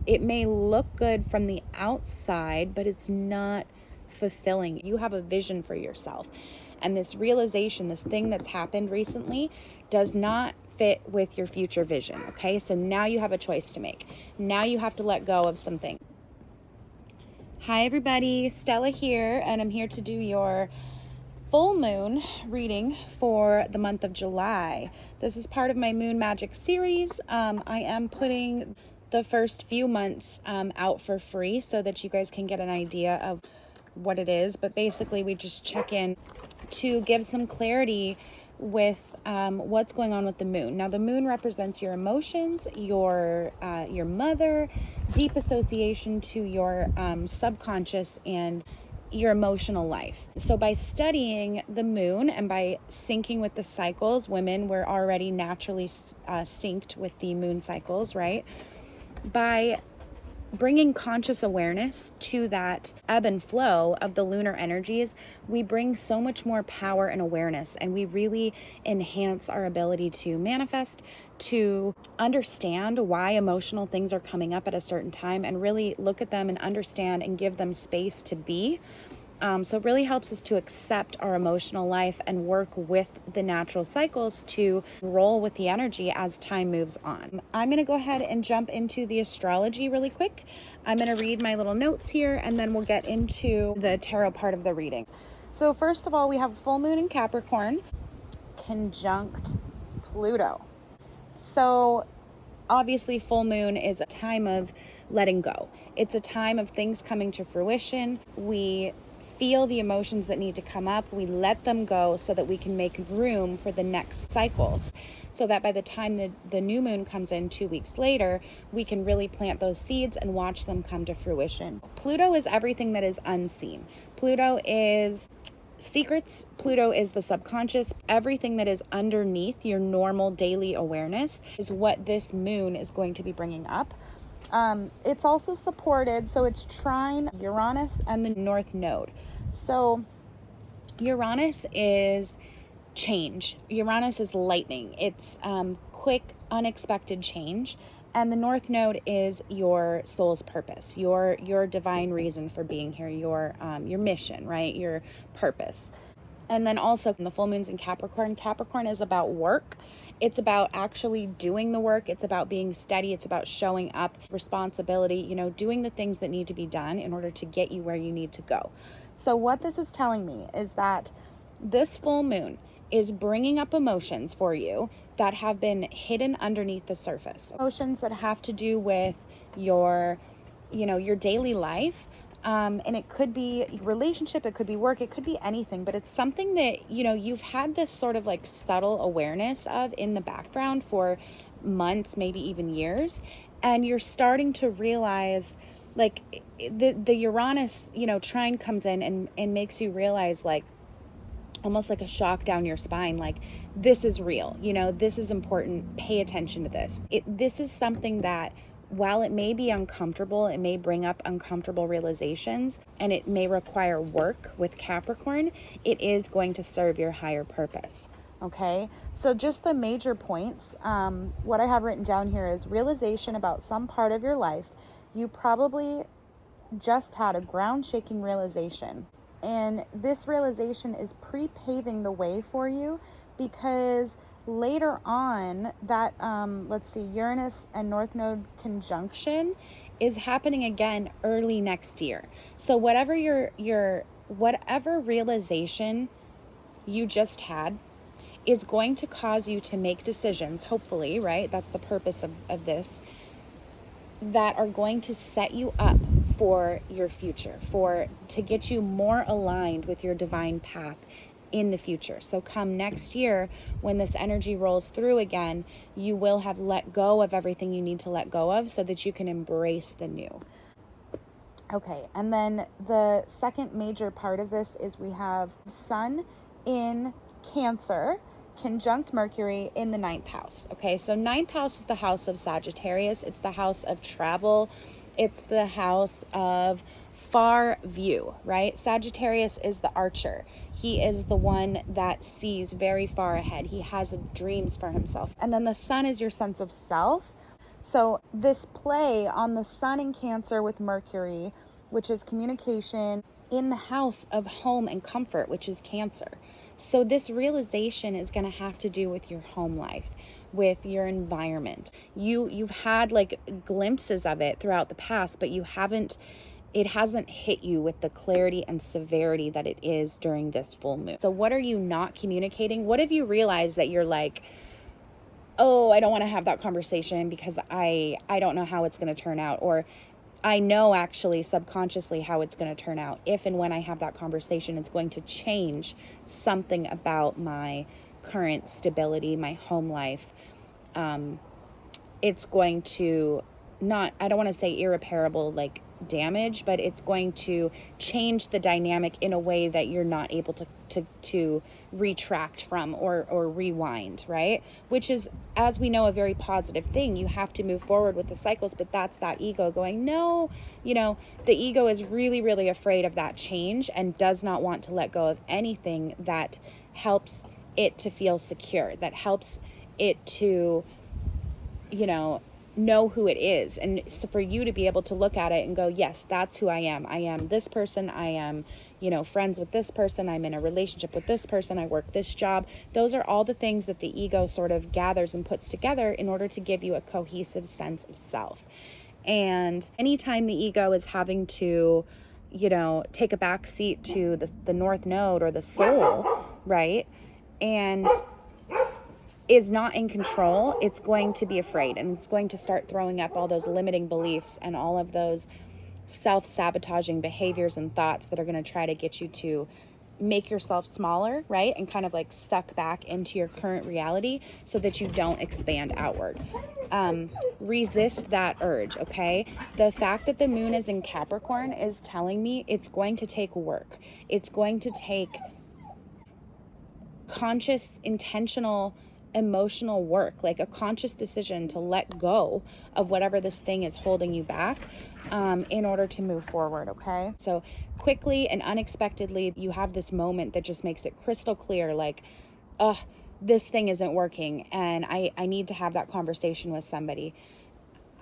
it may look good from the outside, but it's not fulfilling. You have a vision for yourself. And this realization, this thing that's happened recently, does not fit with your future vision. Okay, so now you have a choice to make. Now you have to let go of something. Hi everybody, Stella here, and I'm here to do your full moon reading for the month of July. This is part of my Moon Magic series. I am putting the first few months out for free so that you guys can get an idea of what it is. But basically we just check in to give some clarity with what's going on with the moon. Now the moon represents your emotions, your mother, deep association to your subconscious and your emotional life. So by studying the moon and by syncing with the cycles, women were already naturally synced with the moon cycles, right? By bringing conscious awareness to that ebb and flow of the lunar energies, we bring so much more power and awareness, and we really enhance our ability to manifest, to understand why emotional things are coming up at a certain time, and really look at them and understand and give them space to be. So it really helps us to accept our emotional life and work with the natural cycles to roll with the energy as time moves on. I'm going to go ahead and jump into the astrology really quick. I'm going to read my little notes here, and then we'll get into the tarot part of the reading. So first of all, we have full moon in Capricorn, conjunct Pluto. So obviously full moon is a time of letting go. It's a time of things coming to fruition. We feel the emotions that need to come up, we let them go so that we can make room for the next cycle, so that by the time the new moon comes in 2 weeks later, we can really plant those seeds and watch them come to fruition. Pluto is everything that is unseen. Pluto is secrets. Pluto is the subconscious. Everything that is underneath your normal daily awareness is what this moon is going to be bringing up. It's also supported, so it's trine Uranus and the North Node. So Uranus is change. Uranus is lightning. It's quick, unexpected change. And the North Node is your soul's purpose, your divine reason for being here, your mission, right? Your purpose. And then also the full moon's in Capricorn. Capricorn is about work. It's about actually doing the work. It's about being steady. It's about showing up, responsibility, doing the things that need to be done in order to get you where you need to go. So what this is telling me is that this full moon is bringing up emotions for you that have been hidden underneath the surface. Emotions that have to do with your daily life. And it could be relationship, it could be work, it could be anything, but it's something that, you've had this sort of like subtle awareness of in the background for months, maybe even years. And you're starting to realize like the Uranus, trine comes in and makes you realize like almost like a shock down your spine, like this is real, this is important, pay attention to this. This is something that, while it may be uncomfortable, it may bring up uncomfortable realizations, and it may require work with Capricorn, it is going to serve your higher purpose. Okay, so just the major points, what I have written down here is realization about some part of your life. You probably just had a ground-shaking realization, and this realization is pre-paving the way for you, because later on that Uranus and North Node conjunction is happening again early next year. So whatever whatever realization you just had is going to cause you to make decisions, hopefully, right? That's the purpose of this, that are going to set you up for your future, to get you more aligned with your divine path in the future. So come next year, when this energy rolls through again, you will have let go of everything you need to let go of so that you can embrace the new. Okay, and then the second major part of this is we have Sun in Cancer, conjunct Mercury in the 9th house. Okay, so 9th house is the house of Sagittarius. It's the house of travel. It's the house of far view, right? Sagittarius is the archer. He is the one that sees very far ahead. He has dreams for himself. And then the sun is your sense of self. So this play on the sun in Cancer with Mercury, which is communication, in the house of home and comfort, which is Cancer. So this realization is going to have to do with your home life, with your environment. You've had like glimpses of it throughout the past, but it hasn't hit you with the clarity and severity that it is during this full moon. So what are you not communicating? What have you realized that you're like, oh, I don't want to have that conversation because I don't know how it's going to turn out, or I know actually subconsciously how it's going to turn out. If and when I have that conversation, it's going to change something about my current stability, my home life. It's going to I don't want to say irreparable like damage, but it's going to change the dynamic in a way that you're not able to retract from or rewind, right? Which is, as we know, a very positive thing. You have to move forward with the cycles, but that's that ego going, no, the ego is really, really afraid of that change and does not want to let go of anything that helps it to feel secure, that helps it to, know who it is. And so for you to be able to look at it and go, yes, that's who I am. I am this person. I am, friends with this person. I'm in a relationship with this person. I work this job. Those are all the things that the ego sort of gathers and puts together in order to give you a cohesive sense of self. And anytime the ego is having to, take a back seat to the North Node or the soul, right? And is not in control, it's going to be afraid, and it's going to start throwing up all those limiting beliefs and all of those self-sabotaging behaviors and thoughts that are going to try to get you to make yourself smaller, right? And kind of like suck back into your current reality so that you don't expand outward. Resist that urge, okay? The fact that the moon is in Capricorn is telling me it's going to take work. It's going to take conscious, intentional, emotional work, like a conscious decision to let go of whatever this thing is holding you back in order to move forward, okay? So quickly and unexpectedly, you have this moment that just makes it crystal clear, like, this thing isn't working, and I need to have that conversation with somebody.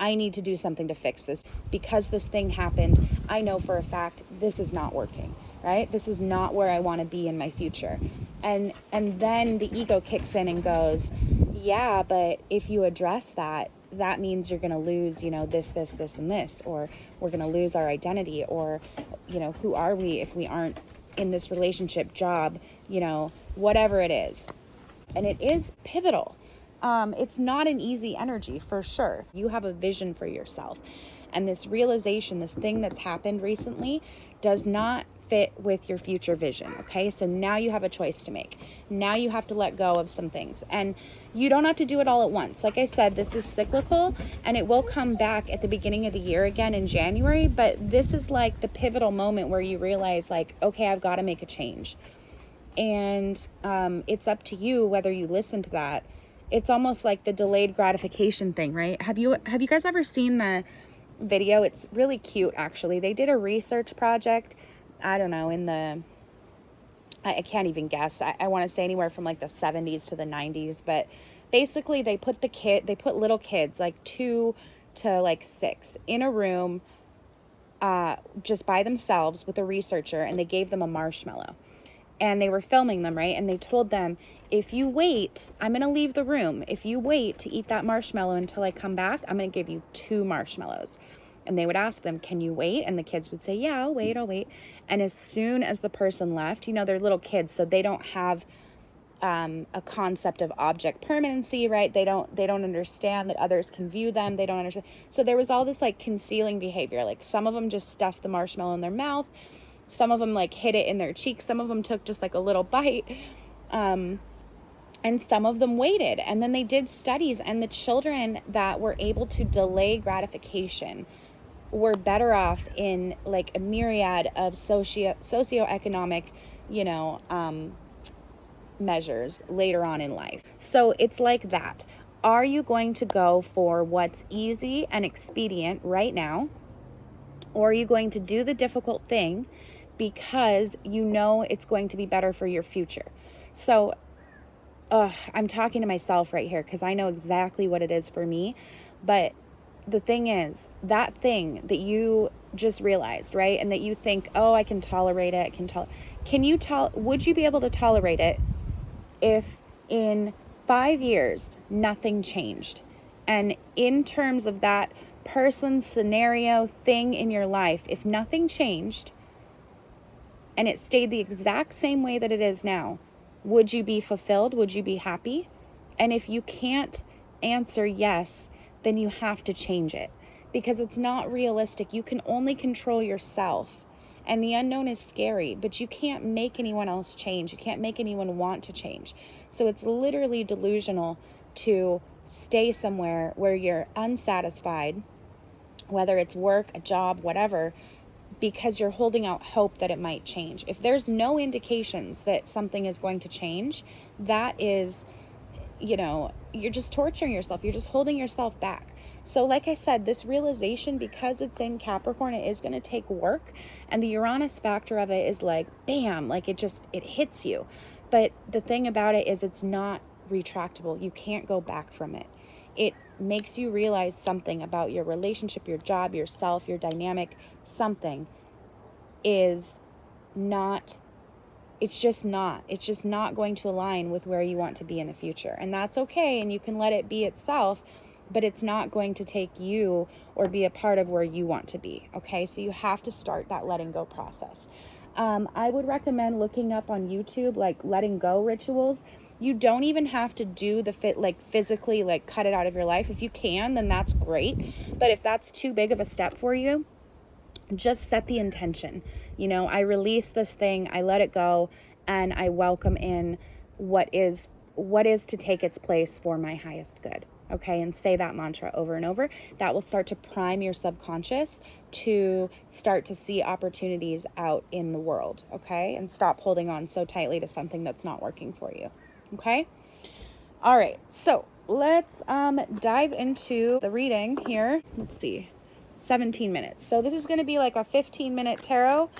I need to do something to fix this. Because this thing happened, I know for a fact this is not working, right? This is not where I want to be in my future. And then the ego kicks in and goes, yeah, but if you address that, that means you're going to lose, this, and this, or we're going to lose our identity, or, who are we if we aren't in this relationship, job, whatever it is. And it is pivotal. It's not an easy energy for sure. You have a vision for yourself. And this realization, this thing that's happened recently does not fit with your future vision, okay? So now you have a choice to make. Now you have to let go of some things. And you don't have to do it all at once. Like I said, this is cyclical, and it will come back at the beginning of the year again in January, but this is like the pivotal moment where you realize, like, okay, I've got to make a change. And it's up to you whether you listen to that. It's almost like the delayed gratification thing, right? Have you guys ever seen the video? It's really cute, actually. They did a research project, I don't know, I can't even guess. I want to say anywhere from like the 70s to the 90s, but basically they put little kids, like 2 to like 6, in a room just by themselves with a researcher, and they gave them a marshmallow. And they were filming them, right? And they told them, if you wait, I'm going to leave the room. If you wait to eat that marshmallow until I come back, I'm going to give you 2 marshmallows. And they would ask them, can you wait? And the kids would say, yeah, I'll wait. And as soon as the person left, they're little kids, so they don't have a concept of object permanency, right? They don't understand that others can view them. They don't understand. So there was all this like concealing behavior. Like some of them just stuffed the marshmallow in their mouth. Some of them like hid it in their cheeks. Some of them took just like a little bite. And some of them waited. And then they did studies, and the children that were able to delay gratification were better off in like a myriad of socioeconomic, measures later on in life. So it's like that. Are you going to go for what's easy and expedient right now? Or are you going to do the difficult thing because it's going to be better for your future? So I'm talking to myself right here because I know exactly what it is for me. But the thing is, that thing that you just realized, right? And that you think, oh, I can tolerate it. Would you be able to tolerate it if in 5 years, nothing changed? And in terms of that person, scenario, thing in your life, if nothing changed and it stayed the exact same way that it is now, would you be fulfilled? Would you be happy? And if you can't answer yes, then you have to change it, because it's not realistic. You can only control yourself, and the unknown is scary, but you can't make anyone else change. You can't make anyone want to change. So it's literally delusional to stay somewhere where you're unsatisfied, whether it's work, a job, whatever, because you're holding out hope that it might change. If there's no indications that something is going to change, that is, you're just torturing yourself. You're just holding yourself back. So like I said, this realization, because it's in Capricorn, it is going to take work. And the Uranus factor of it is like, bam, like it hits you. But the thing about it is it's not retractable. You can't go back from it. It makes you realize something about your relationship, your job, yourself, your dynamic. Something is not, it's just not going to align with where you want to be in the future. And that's okay. And you can let it be itself, but it's not going to take you or be a part of where you want to be. Okay. So you have to start that letting go process. I would recommend looking up on YouTube, like letting go rituals. You don't even have to do the physically, like cut it out of your life. If you can, then that's great. But if that's too big of a step for you, just set the intention. I release this thing, I let it go, and I welcome in what is to take its place for my highest good. Okay, and say that mantra over and over. That will start to prime your subconscious to start to see opportunities out in the world. Okay, and stop holding on so tightly to something that's not working for you. Okay, all right, so let's dive into the reading here. Let's see, 17 minutes. So this is going to be like a 15-minute tarot,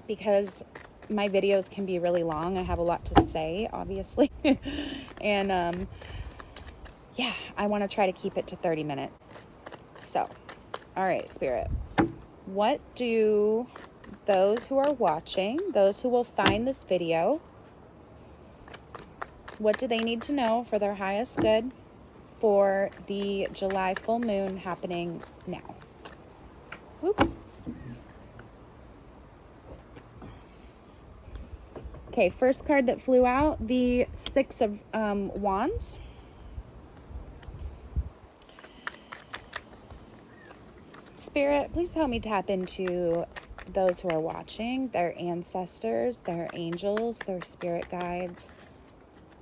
because my videos can be really long. I have a lot to say, obviously. And yeah, I want to try to keep it to 30 minutes. So, all right, Spirit, what do those who are watching, those who will find this video, what do they need to know for their highest good for the July full moon happening now? Whoop. Okay, first card that flew out, the Six of Wands. Spirit, please help me tap into those who are watching, their ancestors, their angels, their spirit guides,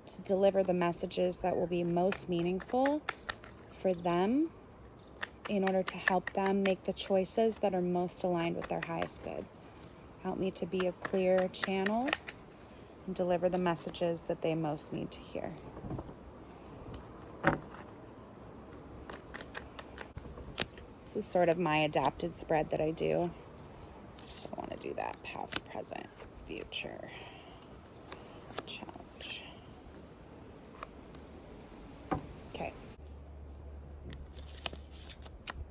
to deliver the messages that will be most meaningful for them in order to help them make the choices that are most aligned with their highest good. Help me to be a clear channel and deliver the messages that they most need to hear. This is sort of my adapted spread that I do. So I want to do that past, present, future. Challenge. Okay.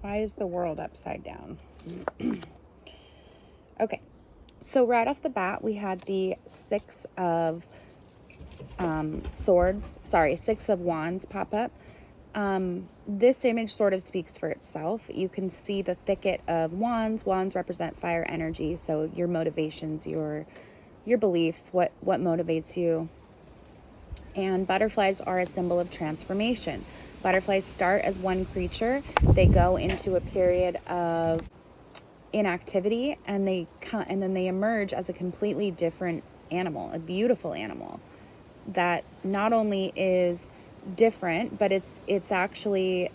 Why is the world upside down? Okay. So right off the bat, we had the Six of Wands pop up. This image sort of speaks for itself. You can see the thicket of wands. Wands represent fire energy, so your motivations, your beliefs, what motivates you. And butterflies are a symbol of transformation. Butterflies start as one creature. They go into a period of inactivity, and then they emerge as a completely different animal, a beautiful animal that not only is different, but it's actually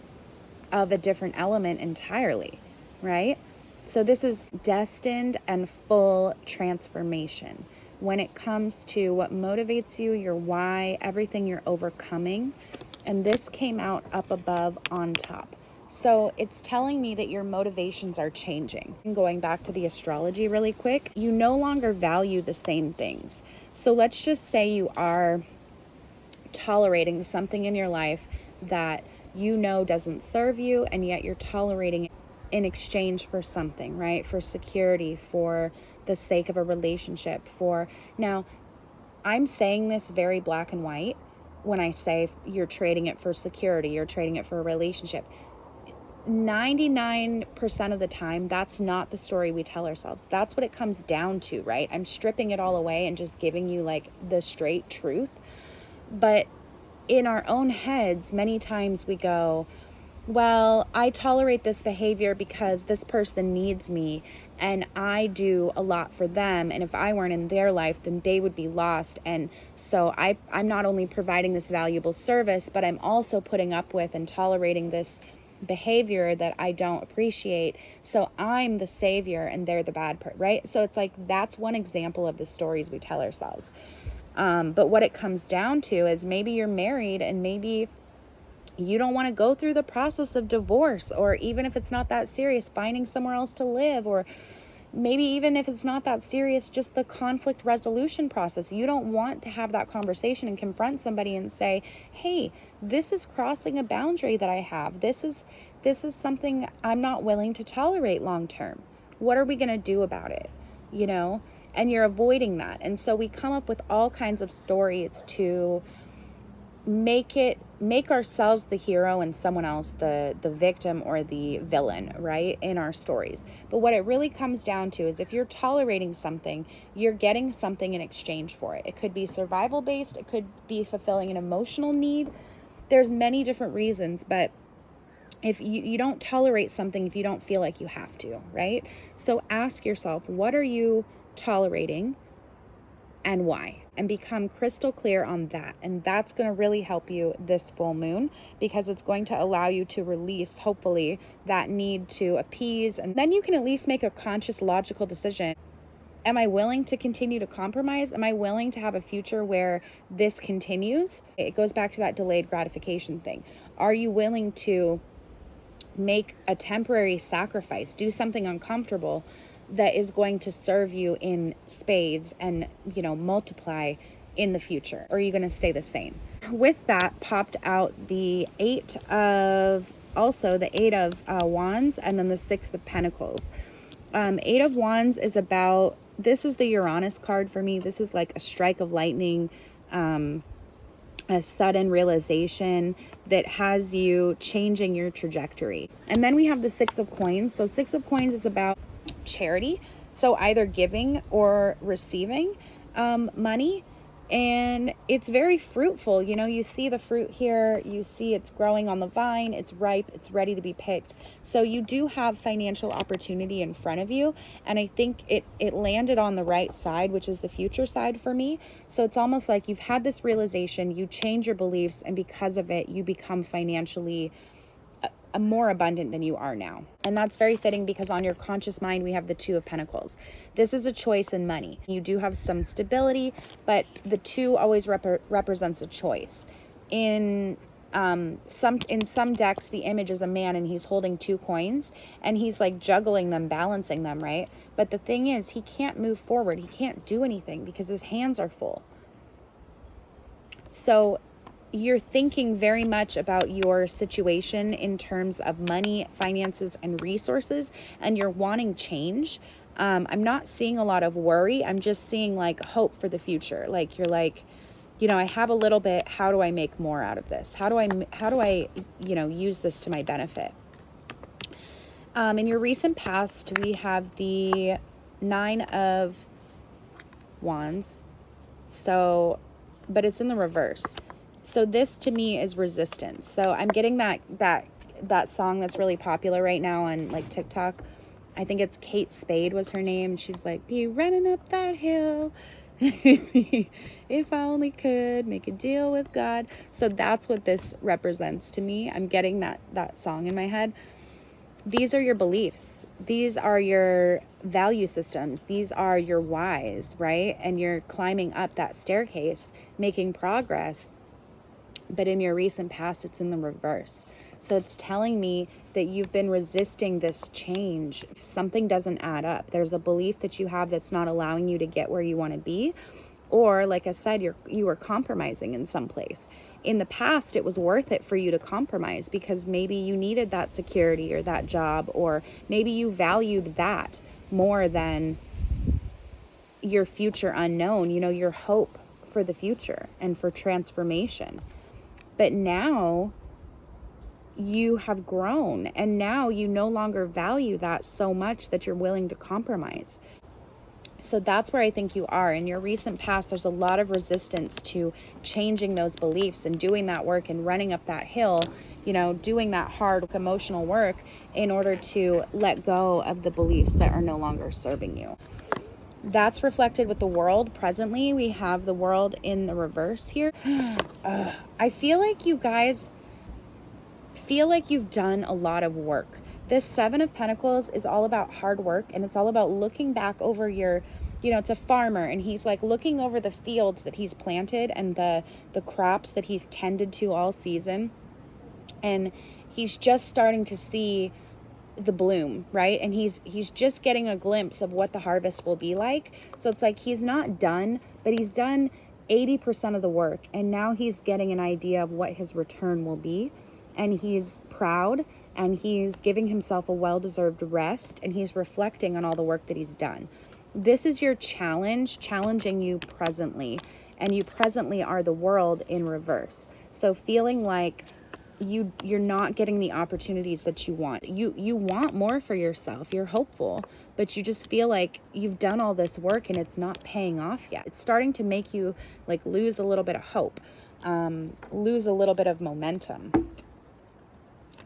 of a different element entirely, right? So this is destined and full transformation when it comes to what motivates you, your why, everything you're overcoming. And this came out up above on top. So it's telling me that your motivations are changing. Going back to the astrology really quick, you no longer value the same things. So let's just say you are tolerating something in your life that you know doesn't serve you, and yet you're tolerating it in exchange for something, right? For security, for the sake of a relationship, for... Now, I'm saying this very black and white when I say you're trading it for security, you're trading it for a relationship. 99% of the time, that's not the story we tell ourselves. That's what it comes down to, right? I'm stripping it all away and just giving you like the straight truth. But in our own heads, many times we go, well, I tolerate this behavior because this person needs me and I do a lot for them. And if I weren't in their life, then they would be lost. And so I'm not only providing this valuable service, but I'm also putting up with and tolerating this behavior that I don't appreciate. So I'm the savior and they're the bad part, right? So it's like, that's one example of the stories we tell ourselves. But what it comes down to is maybe you're married and maybe you don't want to go through the process of divorce, or even if it's not that serious, finding somewhere else to live, or maybe even if it's not that serious, just the conflict resolution process. You don't want to have that conversation and confront somebody and say, hey, this is crossing a boundary that I have. This is something I'm not willing to tolerate long term. What are we going to do about it? You know, and you're avoiding that. And so we come up with all kinds of stories to make ourselves the hero and someone else the victim or the villain, right, in our stories. But what it really comes down to is if you're tolerating something, you're getting something in exchange for it. It could be survival based, it could be fulfilling an emotional need. There's many different reasons, but if you don't tolerate something if you don't feel like you have to, right? So ask yourself, what are you tolerating and why? And become crystal clear on that. And that's going to really help you this full moon, because it's going to allow you to release, hopefully, that need to appease. And then you can at least make a conscious, logical decision. Am I willing to continue to compromise? Am I willing to have a future where this continues? It goes back to that delayed gratification thing. Are you willing to make a temporary sacrifice, do something uncomfortable that is going to serve you in spades and, you know, multiply in the future? Or are you going to stay the same? With that popped out the Eight of Wands, and then the Six of Pentacles. Eight of Wands is about, this is the Uranus card for me. This is like a strike of lightning, a sudden realization that has you changing your trajectory. And then we have the Six of Coins. So Six of Coins is about charity, so either giving or receiving money, and it's very fruitful. You know, you see the fruit here, you see it's growing on the vine, it's ripe, it's ready to be picked. So you do have financial opportunity in front of you, and I think it landed on the right side, which is the future side for me. So it's almost like you've had this realization, you change your beliefs, and because of it you become financially more abundant than you are now. And that's very fitting, because on your conscious mind we have the Two of Pentacles. This is a choice in money. You do have some stability, but the two always represents a choice. In some decks, the image is a man and he's holding two coins and he's like juggling them, balancing them, right? But the thing is, he can't move forward, he can't do anything because his hands are full. So you're thinking very much about your situation in terms of money, finances, and resources, and you're wanting change. I'm not seeing a lot of worry. I'm just seeing like hope for the future. Like you're like, you know, I have a little bit. How do I make more out of this? How do I, you know, use this to my benefit? In your recent past, we have the Nine of Wands. So, but it's in the reverse. So this to me is resistance. So I'm getting that song that's really popular right now on like TikTok. I think it's Kate Spade was her name. She's like, be running up that hill. If I only could make a deal with God. So that's what this represents to me. I'm getting that song in my head. These are your beliefs. These are your value systems. These are your whys, right? And you're climbing up that staircase, making progress. But in your recent past, it's in the reverse. So it's telling me that you've been resisting this change. If something doesn't add up, there's a belief that you have that's not allowing you to get where you want to be, Or like I said, you were compromising in some place. In the past, it was worth it for you to compromise because maybe you needed that security or that job, or maybe you valued that more than your future unknown, your hope for the future and for transformation. But now you have grown, and now you no longer value that so much that you're willing to compromise. So that's where I think you are. In your recent past, there's a lot of resistance to changing those beliefs and doing that work and running up that hill, doing that hard emotional work in order to let go of the beliefs that are no longer serving you. That's reflected with the world. Presently, we have the world in the reverse here. I feel like you guys feel like you've done a lot of work. This Seven of Pentacles is all about hard work, and it's all about looking back over your, it's a farmer, and he's like looking over the fields that he's planted and the crops that he's tended to all season. And he's just starting to see the bloom, right? And he's just getting a glimpse of what the harvest will be like. So it's like he's not done, but he's done 80% of the work, and now he's getting an idea of what his return will be. And he's proud, and he's giving himself a well-deserved rest, and he's reflecting on all the work that he's done. This is your challenging you presently, and you presently are the world in reverse. So feeling like you're not getting the opportunities that you want. You want more for yourself. You're hopeful, but you just feel like you've done all this work and it's not paying off yet. It's starting to make you like lose a little bit of hope, lose a little bit of momentum.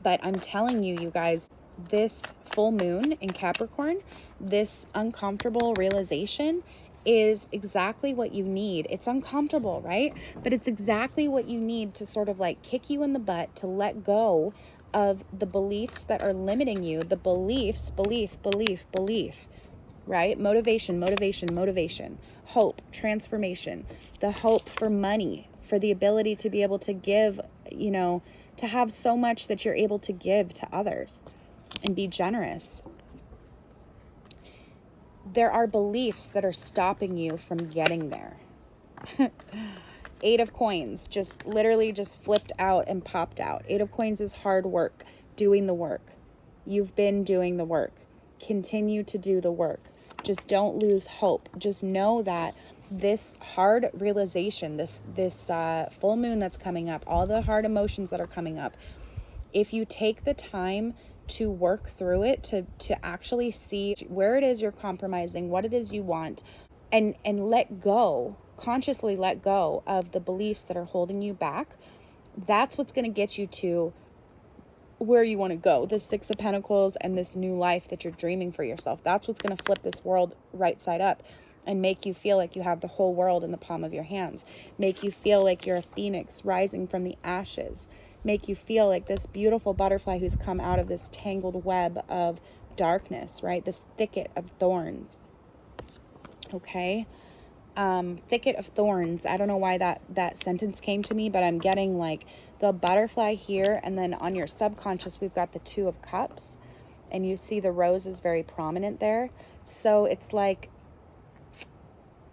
But I'm telling you, you guys, this full moon in Capricorn, this uncomfortable realization is exactly what you need. It's uncomfortable, right? But it's exactly what you need to sort of like kick you in the butt, to let go of the beliefs that are limiting you. The beliefs, belief, right? Motivation, hope, transformation, the hope for money, for the ability to be able to give, to have so much that you're able to give to others and be generous. There are beliefs that are stopping you from getting there. 8 of Coins, just literally just flipped out and popped out. 8 of Coins is hard work, doing the work. You've been doing the work. Continue to do the work. Just don't lose hope. Just know that this hard realization, this full moon that's coming up, all the hard emotions that are coming up, if you take the time to work through it, to actually see where it is you're compromising, what it is you want, and let go, consciously let go of the beliefs that are holding you back, that's what's going to get you to where you want to go. This 6 of Pentacles and this new life that you're dreaming for yourself. That's what's going to flip this world right side up and make you feel like you have the whole world in the palm of your hands. Make you feel like you're a phoenix rising from the ashes. Make you feel like this beautiful butterfly who's come out of this tangled web of darkness, right? This thicket of thorns. Okay? Thicket of thorns. I don't know why that sentence came to me, but I'm getting like the butterfly here, and then on your subconscious, we've got the 2 of Cups, and you see the rose is very prominent there. So it's like,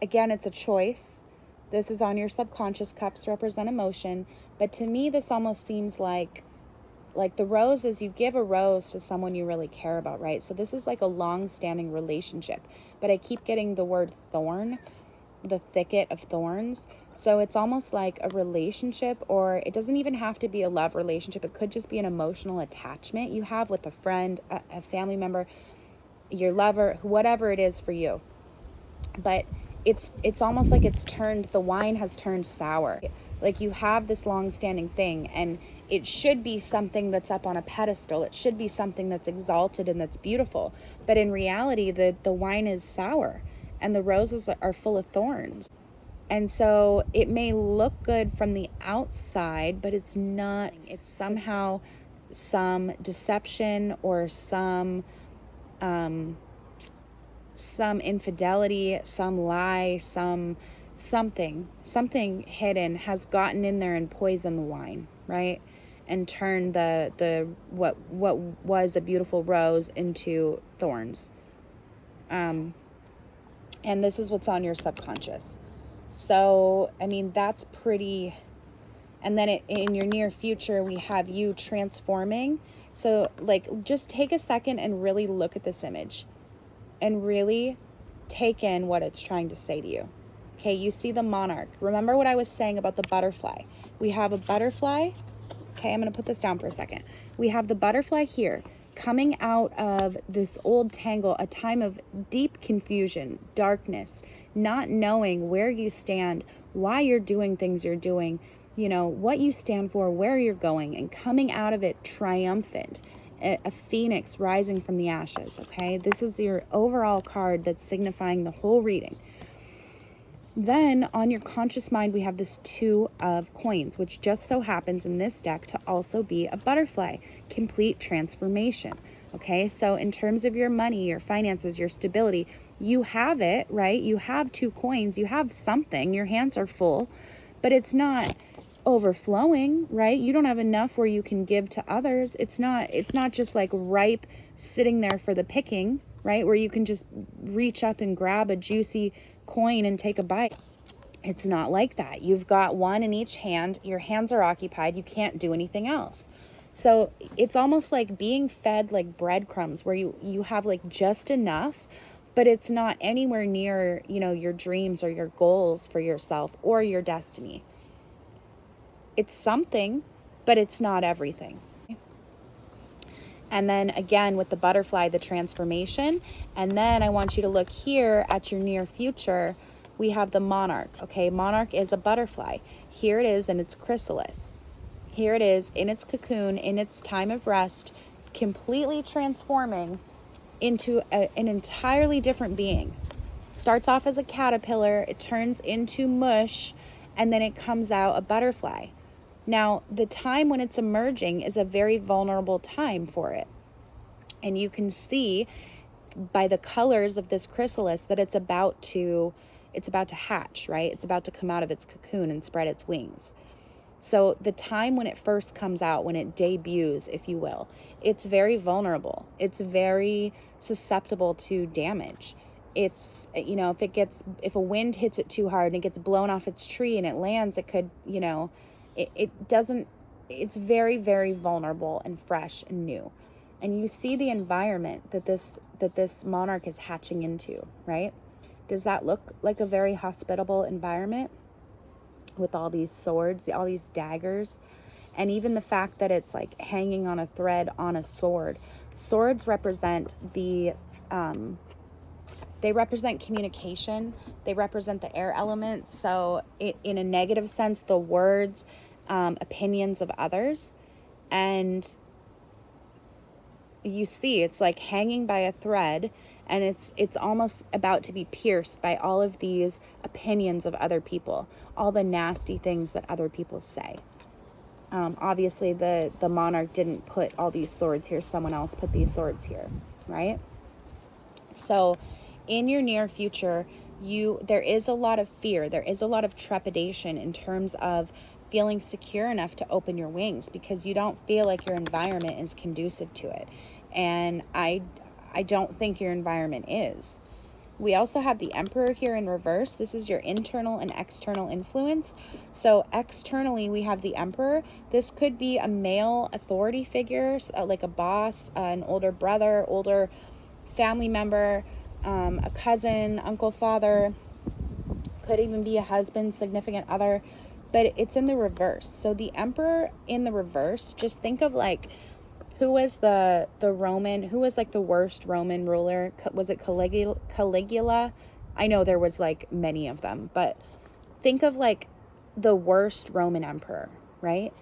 again, it's a choice. This is on your subconscious. Cups represent emotion. But to me, this almost seems like the rose is, you give a rose to someone you really care about, right? So this is like a long-standing relationship. But I keep getting the word thorn, the thicket of thorns. So it's almost like a relationship, or it doesn't even have to be a love relationship. It could just be an emotional attachment you have with a friend, a family member, your lover, whatever it is for you. But it's almost like the wine has turned sour. Like you have this long-standing thing, and it should be something that's up on a pedestal. It should be something that's exalted and that's beautiful. But in reality, the wine is sour and the roses are full of thorns. And so it may look good from the outside, but it's not. It's somehow some deception or some infidelity, some lie, something hidden has gotten in there and poisoned the wine, right? And turned the what was a beautiful rose into thorns. And this is what's on your subconscious. So, I mean, that's pretty. And then in your near future, we have you transforming. So, like, just take a second and really look at this image and really take in what it's trying to say to you. Okay, you see the monarch. Remember what I was saying about the butterfly. We have a butterfly. Okay, I'm going to put this down for a second. We have the butterfly here coming out of this old tangle, a time of deep confusion, darkness, not knowing where you stand, why you're doing things you're doing, you know, what you stand for, where you're going, and coming out of it triumphant, a phoenix rising from the ashes. Okay, this is your overall card that's signifying the whole reading. Then on your conscious mind, we have this Two of Coins, which just so happens in this deck to also be a butterfly, complete transformation. Okay, so in terms of your money, your finances, your stability, you have it, right? You have 2 coins, you have something, your hands are full, but it's not overflowing, right? You don't have enough where you can give to others. It's not just like ripe sitting there for the picking, right? Where you can just reach up and grab a juicy coin and take a bite. It's not like that. You've got one in each hand. Your hands are occupied. You can't do anything else. So it's almost like being fed like breadcrumbs, where you have like just enough, but it's not anywhere near, you know, your dreams or your goals for yourself or your destiny. It's something, but it's not everything. And then again, with the butterfly, the transformation. And then I want you to look here at your near future. We have the monarch. Okay, monarch is a butterfly. Here it is in its chrysalis. Here it is in its cocoon, in its time of rest, completely transforming into an entirely different being. Starts off as a caterpillar, it turns into mush, and then it comes out a butterfly. Now, the time when it's emerging is a very vulnerable time for it. And you can see by the colors of this chrysalis that it's about to hatch, right? It's about to come out of its cocoon and spread its wings. So the time when it first comes out, when it debuts, if you will, it's very vulnerable. It's very susceptible to damage. It's, you know, if a wind hits it too hard and it gets blown off its tree and it lands, it could, you know, it's very, very vulnerable and fresh and new. And you see the environment that this monarch is hatching into, right? Does that look like a very hospitable environment with all these swords, all these daggers, and even the fact that it's like hanging on a thread on a sword? Swords represent they represent communication. They represent the air element. So in a negative sense, the words, opinions of others. And you see, it's like hanging by a thread, and it's almost about to be pierced by all of these opinions of other people, all the nasty things that other people say. Obviously, the monarch didn't put all these swords here. Someone else put these swords here, right? So in your near future, there is a lot of fear. There is a lot of trepidation in terms of feeling secure enough to open your wings, because you don't feel like your environment is conducive to it. And I don't think your environment is. We also have the Emperor here in reverse. This is your internal and external influence. So externally, we have the Emperor. This could be a male authority figure, like a boss, an older brother, older family member, a cousin, uncle, father. Could even be a husband, significant other. But it's in the reverse. So the Emperor in the reverse, just think of like, who was the worst Roman ruler? Was it Caligula? I know there was like many of them, but think of like the worst Roman emperor, right?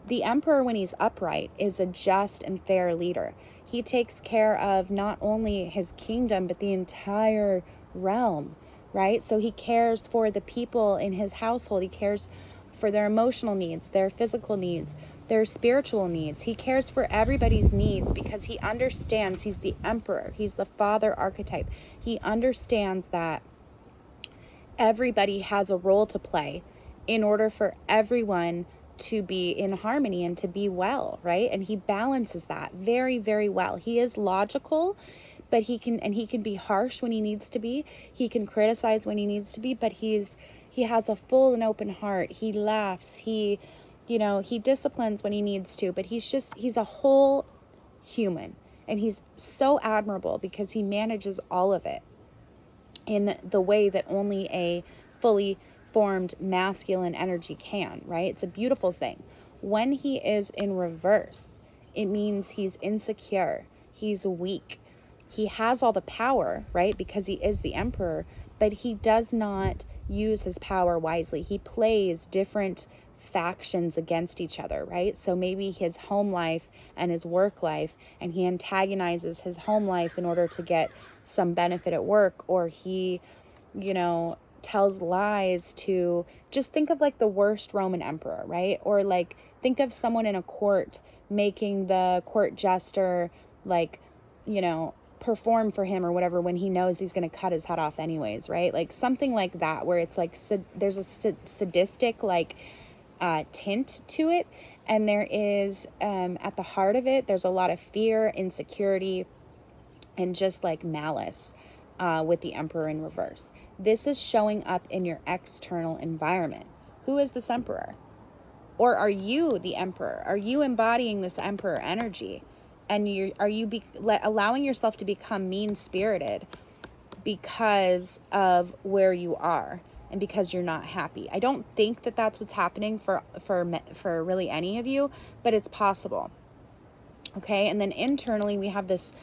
The emperor, when he's upright, is a just and fair leader. He takes care of not only his kingdom, but the entire realm, right? So he cares for the people in his household. He cares for their emotional needs, their physical needs, their spiritual needs. He cares for everybody's needs because he understands he's the emperor. He's the father archetype. He understands that everybody has a role to play in order for everyone to be in harmony and to be well, right? And he balances that very, very well. He is logical, but he can be harsh when he needs to be. He can criticize when he needs to be, but he's He has a full and open heart. He laughs. He, he disciplines when he needs to, but he's a whole human. And he's so admirable because he manages all of it in the way that only a fully formed masculine energy can, right? It's a beautiful thing. When he is in reverse, it means he's insecure, he's weak. He has all the power, right? Because he is the emperor, but he does not use his power wisely. He plays different factions against each other, right? So maybe his home life and his work life, and he antagonizes his home life in order to get some benefit at work, or he, tells lies to, just think of like the worst Roman emperor, right? Or like think of someone in a court making the court jester like, perform for him or whatever when he knows he's going to cut his head off anyways, right? Like something like that, where it's like there's a sadistic like tint to it, and there is at the heart of it, there's a lot of fear, insecurity, and just like malice with the emperor in reverse. This is showing up in your external environment. Who is this emperor? Or are you the emperor? Are you embodying this emperor energy? And are you allowing yourself to become mean-spirited because of where you are and because you're not happy? I don't think that that's what's happening for really any of you, but it's possible. Okay, and then internally we have this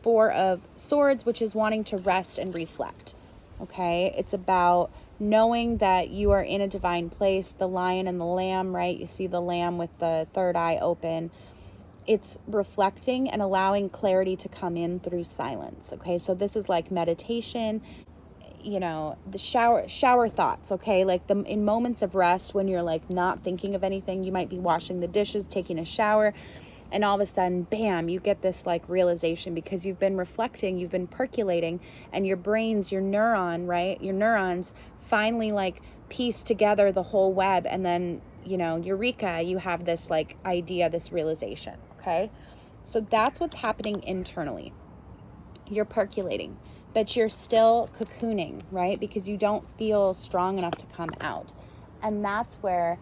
Four of Swords, which is wanting to rest and reflect. Okay, it's about knowing that you are in a divine place. The lion and the lamb, right? You see the lamb with the third eye open. It's reflecting and allowing clarity to come in through silence. Okay, so this is like meditation, the shower thoughts. Okay, like in moments of rest when you're like not thinking of anything, you might be washing the dishes, taking a shower, and all of a sudden, bam, you get this like realization because you've been reflecting, you've been percolating, and your neurons finally like piece together the whole web, and then, eureka, you have this like idea, this realization. Okay, so that's what's happening internally. You're percolating, but you're still cocooning, right? Because you don't feel strong enough to come out. And that's where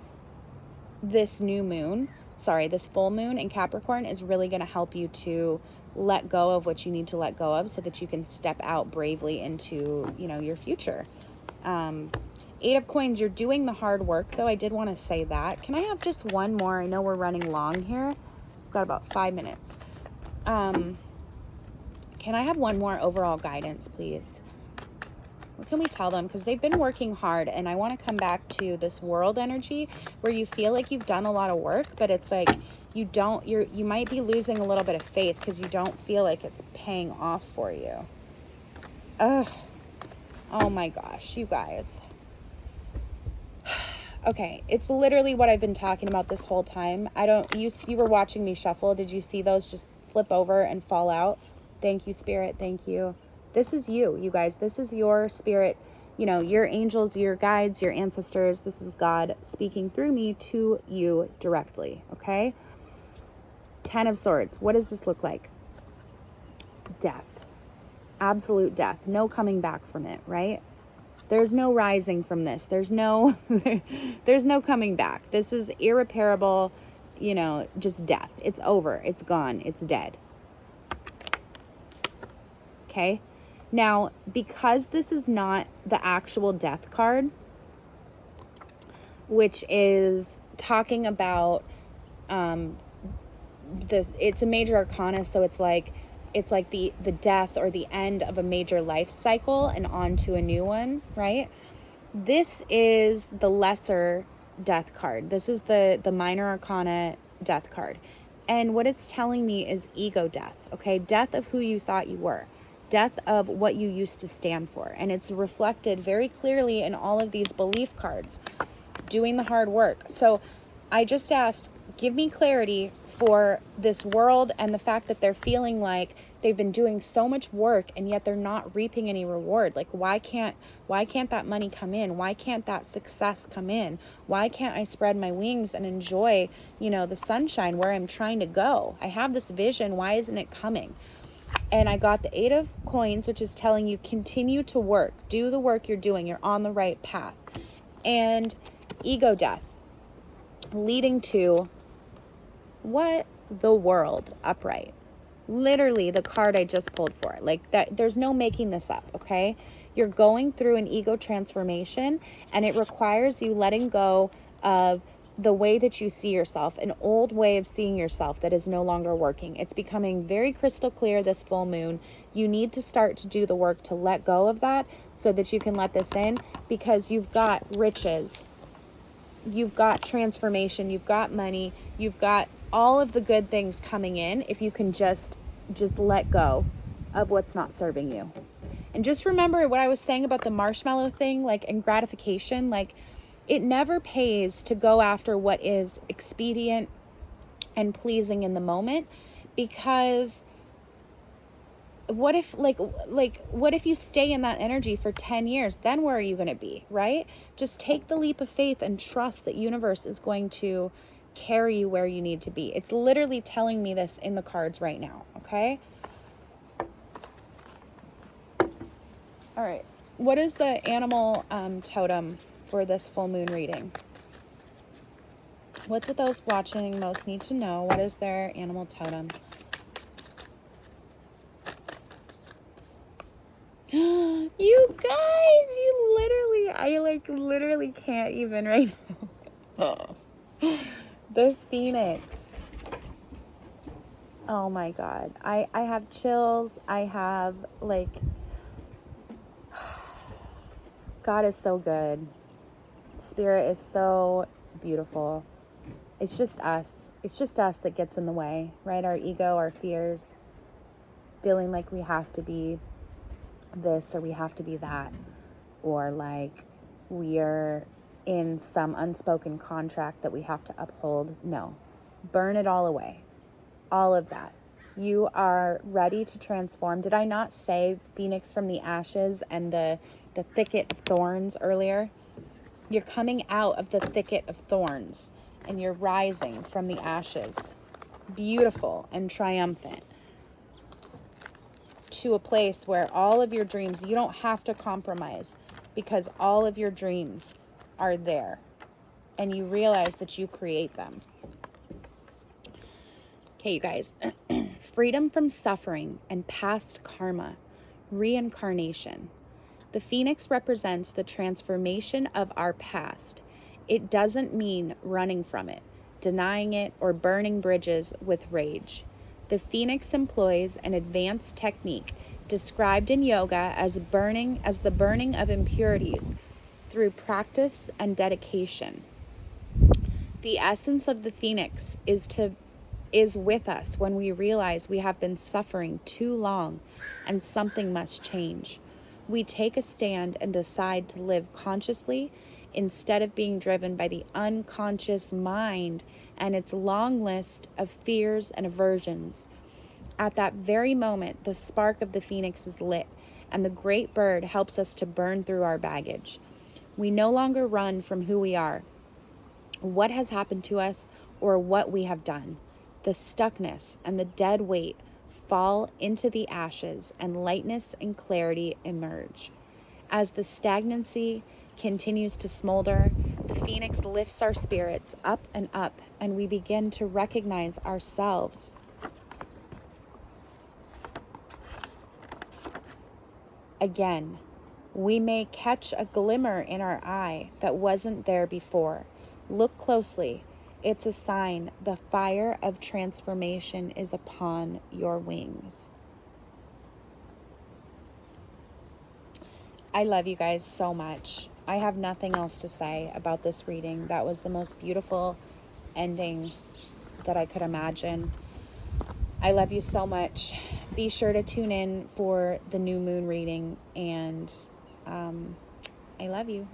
this full moon in Capricorn is really going to help you to let go of what you need to let go of so that you can step out bravely into, your future. Eight of Coins, you're doing the hard work, though. I did want to say that. Can I have just one more? I know we're running long here. We've got about 5 minutes. Can I have one more overall guidance, please? What can we tell them? Because they've been working hard, and I want to come back to this world energy where you feel like you've done a lot of work, but it's like you might be losing a little bit of faith because you don't feel like it's paying off for you. Ugh. Oh my gosh, you guys. Okay, it's literally what I've been talking about this whole time. You were watching me shuffle. Did you see those just flip over and fall out? Thank you, Spirit. Thank you. This is you guys. This is your spirit, your angels, your guides, your ancestors. This is God speaking through me to you directly, okay? 10 of Swords. What does this look like? Death. Absolute death. No coming back from it, right? There's no rising from this. There's no coming back. This is irreparable, just death. It's over. It's gone. It's dead. Okay? Now, because this is not the actual death card, which is talking about this, it's a major arcana, so it's like the death or the end of a major life cycle and on to a new one, right? This is the lesser death card. This is the minor arcana death card. And what it's telling me is ego death, okay? Death of who you thought you were. Death of what you used to stand for. And it's reflected very clearly in all of these belief cards. Doing the hard work. So I just asked, give me clarity for this world and the fact that they're feeling like they've been doing so much work and yet they're not reaping any reward. Like, why can't that money come in? Why can't that success come in? Why can't I spread my wings and enjoy, the sunshine where I'm trying to go? I have this vision. Why isn't it coming? And I got the 8 of Coins, which is telling you continue to work. Do the work you're doing. You're on the right path. and ego death, leading to what? The World upright. Literally the card I just pulled for. Like that, there's no making this up, okay? You're going through an ego transformation, and it requires you letting go of the way that you see yourself, an old way of seeing yourself that is no longer working. It's becoming very crystal clear this full moon. You need to start to do the work to let go of that so that you can let this in, because you've got riches, you've got transformation, you've got money, you've got all of the good things coming in if you can just let go of what's not serving you. And just remember what I was saying about the marshmallow thing, like, and gratification, like, it never pays to go after what is expedient and pleasing in the moment, because what if what if you stay in that energy for 10 years? Then where are you going to be, right? Just take the leap of faith and trust that universe is going to carry you where you need to be. It's literally telling me this in the cards right now, okay? All right. What is the animal totem for this full moon reading? What do those watching most need to know? What is their animal totem? You guys, I literally can't even right now. The Phoenix. Oh my God. I have chills. I have God is so good. Spirit is so beautiful. It's just us. It's just us that gets in the way, right? Our ego, our fears, feeling like we have to be this or we have to be that, or like we're in some unspoken contract that we have to uphold. No, burn it all away. All of that. You are ready to transform. Did I not say Phoenix from the ashes and the thicket of thorns earlier? You're coming out of the thicket of thorns and you're rising from the ashes, beautiful and triumphant, to a place where all of your dreams, you don't have to compromise, because all of your dreams are there and you realize that you create them. Okay, you guys, freedom from suffering and past karma, reincarnation. The Phoenix represents the transformation of our past. It doesn't mean running from it, denying it, or burning bridges with rage. The Phoenix employs an advanced technique described in yoga as the burning of impurities through practice and dedication. The essence of the Phoenix is with us when we realize we have been suffering too long and something must change. We take a stand and decide to live consciously instead of being driven by the unconscious mind and its long list of fears and aversions. At that very moment, the spark of the Phoenix is lit, and the great bird helps us to burn through our baggage. We no longer run from who we are, what has happened to us, or what we have done. The stuckness and the dead weight fall into the ashes, and lightness and clarity emerge. As the stagnancy continues to smolder, the Phoenix lifts our spirits up, and we begin to recognize ourselves. Again, we may catch a glimmer in our eye that wasn't there before. Look closely. It's a sign the fire of transformation is upon your wings. I love you guys so much. I have nothing else to say about this reading. That was the most beautiful ending that I could imagine. I love you so much. Be sure to tune in for the new moon reading, and I love you.